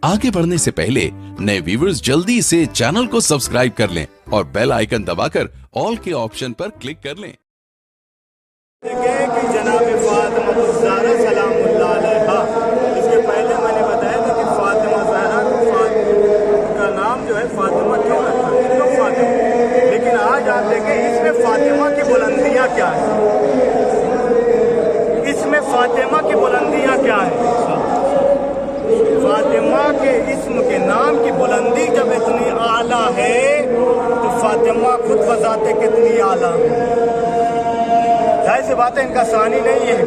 आगे बढ़ने से पहले नए व्यूअर्स जल्दी से चैनल को सब्सक्राइब कर लें और बेल आइकन दबाकर ऑल के ऑप्शन पर क्लिक कर लें। कि जनाब फातिमा ज़हरा सलामुल्लाह अलैहा, इसके पहले मैंने बताया था कि फातिमा ज़हरा का नाम जो है फातिमा क्यों रखा है, क्यों फातिमा। लेकिन आज आप देखें इसमें फातिमा की बुलंदियाँ क्या है, इसमें फातिमा की बुलंदियाँ क्या है। फातिमा के इस्म के नाम की बुलंदी जब इतनी आला है तो फातिमा खुद बजाते कितनी आला है। जाहिर सी बात है इनका सानी नहीं है।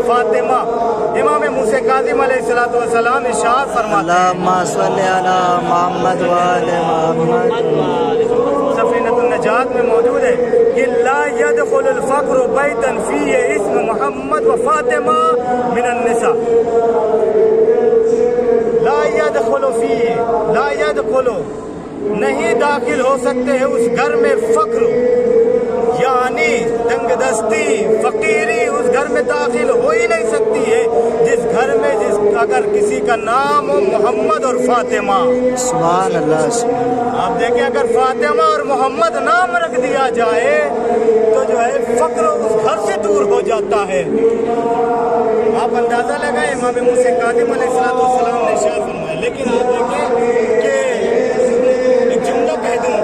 फातिमा इमाम मूसा काज़िम अलैहिस्सलातु वस्सलाम इरशाद फरमाते हैं, अल्लाहुम्मा सल्ली अला मुहम्मद व आले मुहम्मद, सफ़ीनतुन नजात में मौजूद है कि ला यदखुलुल फ़क्रु बैतन फ़ीहि इस्म मुहम्मद व फातिमा मिनन निसा। ला यदखुलु फ़ीहि, ला यदखुलु, नहीं दाखिल हो सकते हैं उस घर में फ़क्र, यानी तंगदस्ती फ़कीरी उस घर में दाखिल हो ही नहीं सकती है जिस घर में अगर किसी का नाम हो मोहम्मद और फातिमा। सुभान अल्लाह। आप देखें अगर फातिमा और मोहम्मद नाम रख दिया जाए तो जो है फ़क्र उस घर से दूर हो जाता है। आप अंदाज़ा लगाएं इमाम मूसा काज़िम अलैहिस्सलातु वस्सलाम ने इरशाद फरमाया। लेकिन आप देखें कि एक जुमला कह दूँ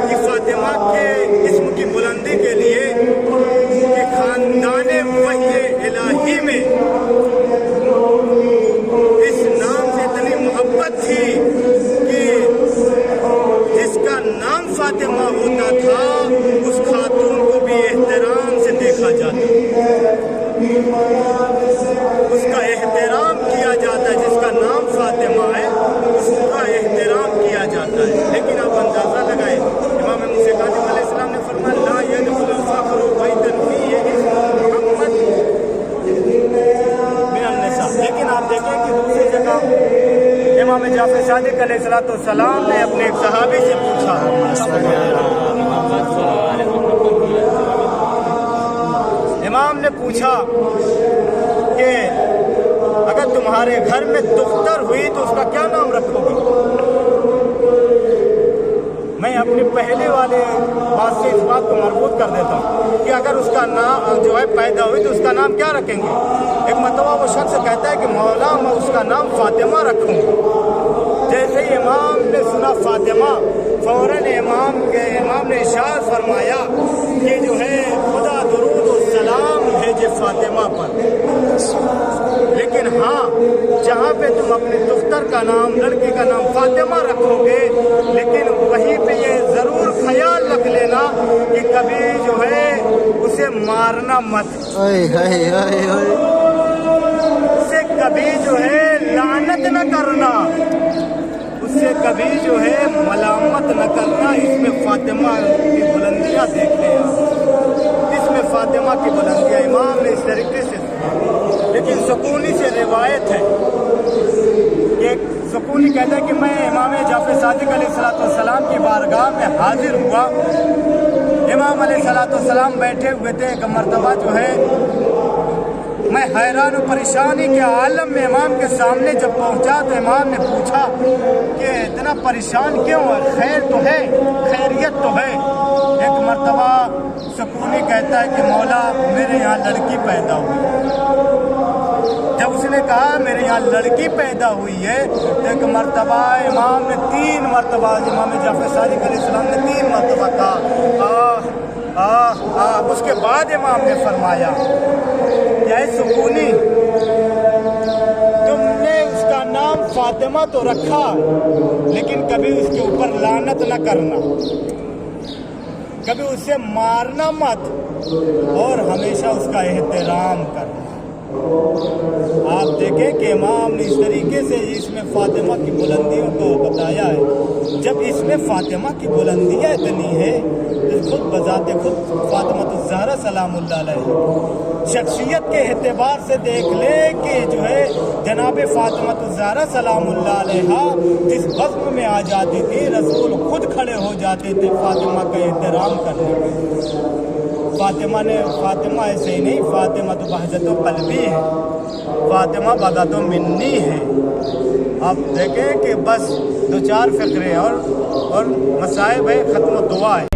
कि फातिमा के इस्म की बुलंदी के लिए कि खानदाने वही इलाही में इस नाम से इतनी मोहब्बत थी कि जिसका नाम फातिमा होता था उस खातून को भी एहतराम से देखा जाता, उसका एहतराम किया जाता है। जिसका नाम फातिमा है उसका एहतराम किया जाता है। लेकिन आप अंदाज़ा लगाएं इमाम मूसा काज़िम अलैहिस्सलाम ने फरमाया ला यदखुलुल फ़क्रु बैतन फ़ीहि इस्म मुहम्मद मिनन निसा। लेकिन आप देखें कि दूसरी जगह इमाम जाफ़र सादिक़ अलैहिस्सलातु वस्सलाम ने अपने एक सहाबी से पूछा, इमाम ने पूछा कि अगर तुम्हारे घर में दुख्तर हुई तो उसका क्या नाम रखोगे। मैं अपनी पहले वाले बात से इस बात को मरबूत कर देता हूँ कि अगर उसका नाम जो है पैदा हुई तो उसका नाम क्या रखेंगे। एक मरतबा वो शख्स कहता है कि मौला मैं उसका नाम फातिमा रखूँगा। जैसे ही इमाम ने सुना फातिमा, फौरन इमाम ने इरशाद फरमाया कि जो है खुदा दुरूद और सलाम भेजे फातिमा पर। लेकिन हाँ, जहाँ पे तुम अपने दुख्तर का नाम, लड़की का नाम फातिमा रखोगे, लेकिन वहीं पे ये ज़रूर ख्याल रख लेना कि कभी जो है उसे मारना मत, उसे कभी जो है लानत न करना, उससे कभी जो है मलामत न करना। इसमें फातिमा की बुलंदियाँ देख लें, इसमें फातिमा की बुलंदियाँ इमाम ने इस तरीके से। लेकिन सुकूनी से रिवायत है, एक सुकूनी कहता है कि मैं इमाम जाफ़र सादिक़ अलैहिस्सलातु वस्सलाम की बारगाह में हाजिर हुआ। इमाम अलैहिस्सलातु वस्सलाम बैठे हुए थे। एक मरतबा जो है मैं हैरान और परेशानी के आलम में इमाम के सामने जब पहुंचा तो इमाम ने पूछा कि इतना परेशान क्यों है, खैर तो है, खैरियत तो है। एक मरतबा सुकूनी कहता है कि मौला मेरे यहाँ लड़की पैदा हुई। जब उसने कहा मेरे यहाँ लड़की पैदा हुई है तो एक मरतबा इमाम ने 3 मरतबा, इमाम जाफ़र सादिक़ अलैहिस्सलाम ने 3 मरतबा कहा उसके बाद इमाम ने फरमाया क्या है सुकूनी, तुमने उसका नाम फातिमा तो रखा लेकिन कभी उसके ऊपर लानत न करना, कभी उसे मारना मत और हमेशा उसका एहतराम करना। आप देखें कि इमाम ने इस तरीके से इसमें फातिमा की बुलंदियों को बताया है। जब इसमें फातिमा की बुलंदियाँ इतनी है तो खुद बजाते खुद फातिमा तो ज़हरा सलामुल्लाह अलैहा शख्सियत के एतबार से देख ले कि जो है जनाब फातिमा तो ज़हरा सलामुल्लाह अलैहा जिस वज़्न में आ जाती थी रसूल खुद खड़े हो जाते थे फातिमा का एहतराम करने के। फातिमा ऐसे ही नहीं, फातिमा तो बहजत कल्बी है। فاطمہ بدا تو منی ہے. آپ دیکھیں کہ بس 2-4 فقرے اور مصائب ہے، ختم و دعا ہے.